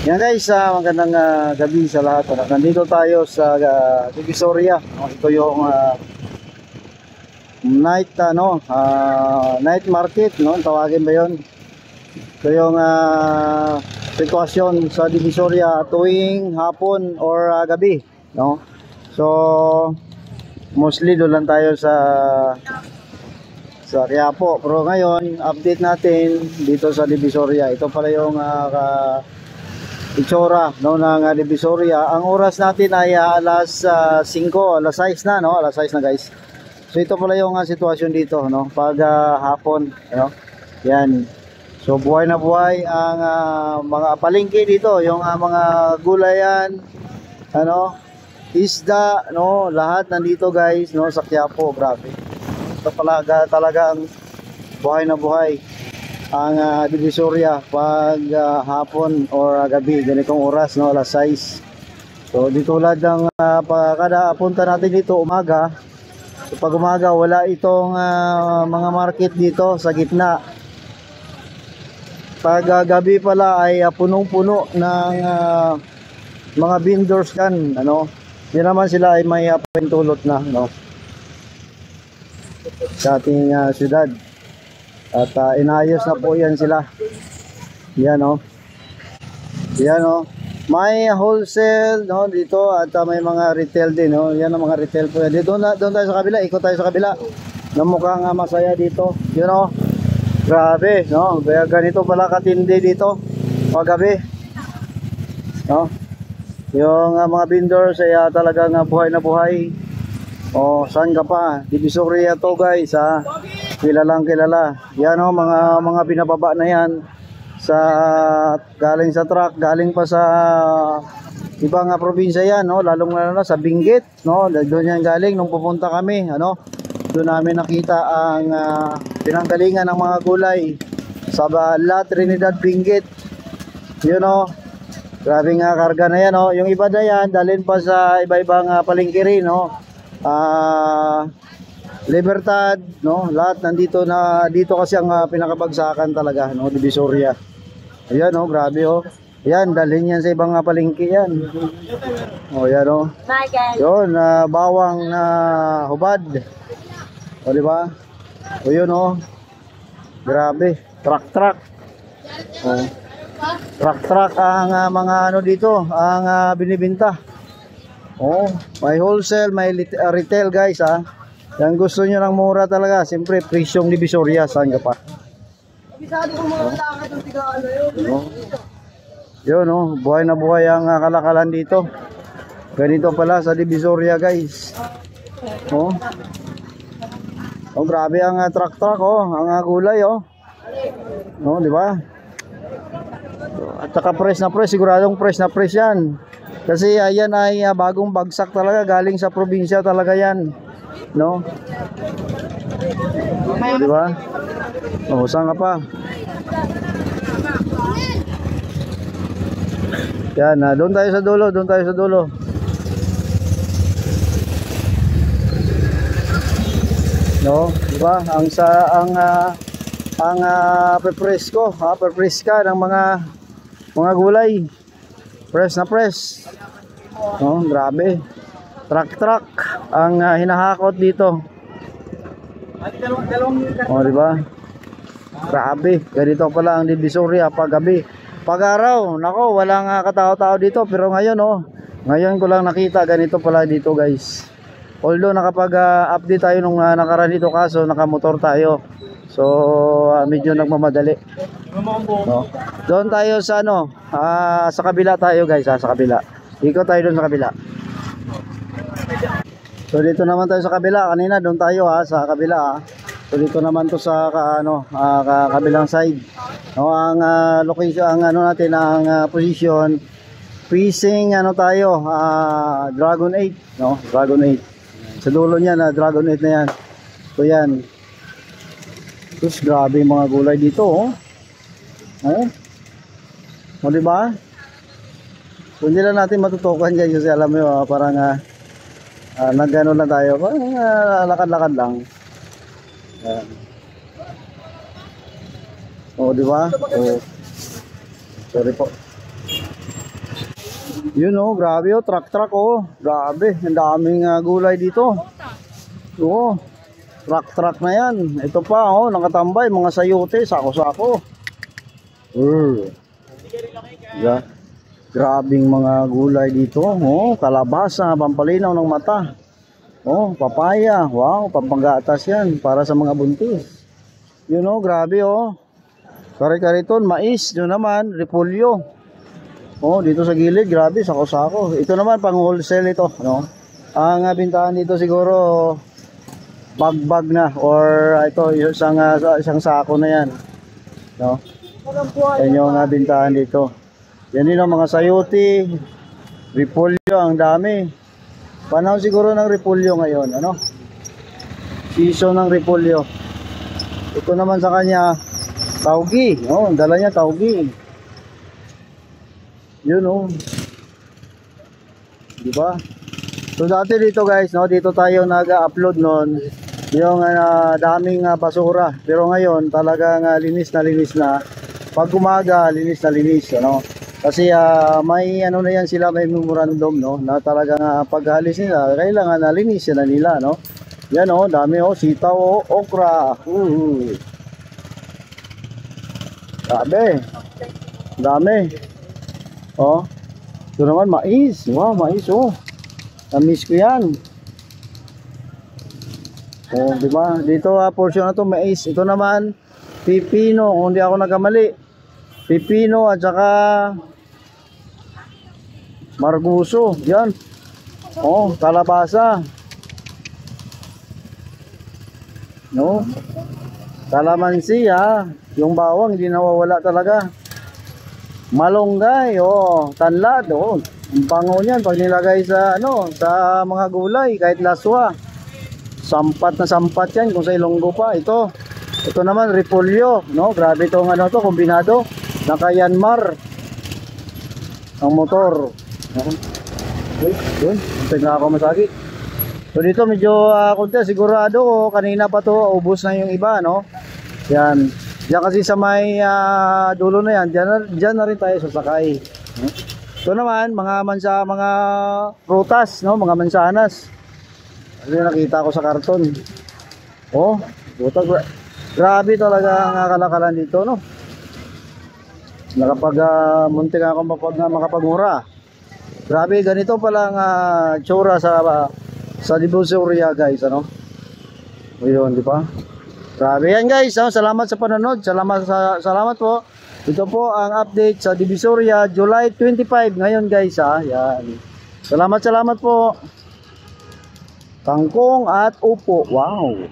Yan guys, magandang gabi sa lahat. Nandito tayo sa Divisoria. Ito yung night night market, no? Tawagin ba 'yon? Ito yung sitwasyon sa Divisoria tuwing hapon or gabi, no? So mostly doon lang tayo sa Quiapo. Pero ngayon, update natin dito sa Divisoria. Ito pala yung itsura, no, ng Divisoria. Ang oras natin ay alas 5, alas 6 na, no? Alas 6 na guys. So ito pala yung sitwasyon dito, no? Pag hapon, no? Yan. So buhay na buhay ang mga palengke dito, yung mga gulayan, ano, isda, no? Lahat nandito guys, no, sa Quiapo. Grabe. Ito pala talagang buhay na buhay ang Divisoria pag hapon or gabi, ganitong oras, no, alas 6. So dito tulad ng kada punta natin dito umaga. So, pag umaga wala itong mga market dito sa gitna. Pag gabi pala ay punong-puno ng mga vendors kan, ano. Hindi naman sila ay may pentulot na, no, sa ating syudad. At inayos na po yan sila. Yan, oh. Yan, oh. May wholesale, no, dito, at may mga retail din, no. Yan ang mga retail po yan. Dito doon tayo sa kabila, ikot tayo sa kabila. Na mukhang masaya dito. Yun, oh. Grabe, no. Kaya ganito pala katindi dito paggabi, no. Yung mga vendors ay talagang buhay na buhay. Oh, saan ka pa? Divisoria to guys, ha. Kilalang kilala. Yan, oh, mga binababa na yan sa galing sa truck, galing pa sa ibang probinsya yan, no, lalong lalo na sa Benguet, no. Doon yan galing nung pupunta kami, ano. Doon namin nakita ang pinanggalingan ng mga gulay sa La Trinidad, Benguet. Yun, oh. Grabe nga karga na yan, oh. Yung iba na yan dalhin pa sa iba-ibang palengke rin, no. Libertad, no, lahat nandito na dito kasi ang pinakabagsakan talaga, no, Divisoria. Ayan, oh, grabe, oh. Ayan, dalhin yan sa ibang palengke yan. Oh, yan, oh. Yun, bawang na hubad. O, di ba? O, yun, oh. Grabe, truck. Oh. Truck ang mga ano dito, ang binibenta. Oh, may wholesale, may retail guys, ha. Yang gusto nyo ng mura talaga, siyempre presyong Divisoria, saan ka pa? Oh. Yun, oh, buhay na buhay ang kalakalan dito. Ganito pala sa Divisoria guys. Oh. Oh, grabe ang truck, oh, ang gulay, oh. No, di ba? At saka fresh na fresh, siguradong fresh na fresh yan. Kasi ayan ay bagong bagsak talaga, galing sa probinsya talaga yan, no? Di ba? Oh, saan ka pa? Yan, doon tayo sa dulo, doon tayo sa dulo. No, di ba? Ang prepresko, prepreska ng mga gulay. Press na press. No, grabe. Truck ang hinahakot dito. Oh, di ba? Grabe. Ganito pala ang Divisoria pag gabi. Pag araw, nako, walang katao-tao dito, pero ngayon, oh. Ngayon ko lang nakita ganito pala dito, guys. Although nakapag-update tayo nung nakaraan dito, kaso nakamotor tayo. So medyo nagmamadali. No? Doon tayo sa ano, sa kabila tayo guys, sa kabila. Ikot tayo doon sa kabila. So dito naman tayo sa kabila. Kanina doon tayo sa kabila. So dito naman to sa kabilang side. No, ang location, ang ano natin, ang position facing ano tayo, Dragon 8, no? Dragon 8. Sa dulo niyan, Dragon 8 na yan. So yan. Tapos grabe yung mga gulay dito, oh. O, diba? So hindi lang natin matutukan guys, kasi alam mo, parang nagano lang tayo, parang lakad-lakad lang. O, diba? So, sorry po. Yun oh, grabe oh, truck oh. Grabe, ang daming gulay dito. Oo. Truck na yan. Ito pa oh, nakatambay mga sayote, sako-sako. Yeah. Grabing mga gulay dito. Oh, kalabasa, pampalinaw ng mata. Oh, papaya. Wow, pampanggatas yan para sa mga buntis. Yun oh, grabe oh. Kare-kariton, mais, yun naman, repolyo. Oh, dito sa gilid, grabe, sako-sako. Ito naman pang wholesale ito, no? Ang bintahan dito siguro bag na or ito isang sako na yan, no? Yan yung bintahan dito. Yan din ang mga sayote, repolyo, ang dami. Panahon siguro ng repolyo ngayon, ano? Season ng repolyo. Ito naman sa kanya, taugi. Oh, dala niya taugi. Yun oh. Di ba? So dati dito guys, no, dito tayo nag-upload noon yung daming basura. Pero ngayon talagang linis na. Pag umaga, linis na linis, ano? Kasi may ano na yan sila, may memorandum, no, na talagang paghalis nila, kailangan na linisin na nila, no? Yan oh, dami oh, sitaw oh, okra. Dami. Oh. Ito naman mais. Wow, mais oh. Na-miss ko 'yan. Oh, di ba? Dito portion na to mais. Ito naman pipino, kung hindi ako nagkamali. Pipino at saka marguso. Yan. Oh, kalabasa. No? Kalamansi ha. Yung bawang hindi nawawala talaga. Malunggay, oh, tanlad, oh. Ang bango niyan pag nilagay sa sa mga gulay, kahit laswa. Sampat na sampat 'yan kung sa Ilonggo pa. Ito naman repolyo, no? Grabe tong to, kombinado. Naka-Yanmar ang motor. Yun, tingnan ako masakit. So dito medyo konti sigurado ko kanina pa to ubos na yung iba, no? Yan. Diyan kasi sa may dulo na yan, diyan na rin tayo sasakay. Ito naman mga prutas, no, mga mansanas. Ano yung nakita ko sa karton. Oh, grabe talaga ang kalakalan dito, no. Muntik ako makapagmura. Grabe, ganito pala ang tsura sa Divisoria, guys, ano. Ayun, di ba? Grabe yan guys, salamat sa panonood, salamat po. Ito po ang update sa Divisoria, July 25 ngayon guys yan. Salamat po. Kangkong at upo, wow.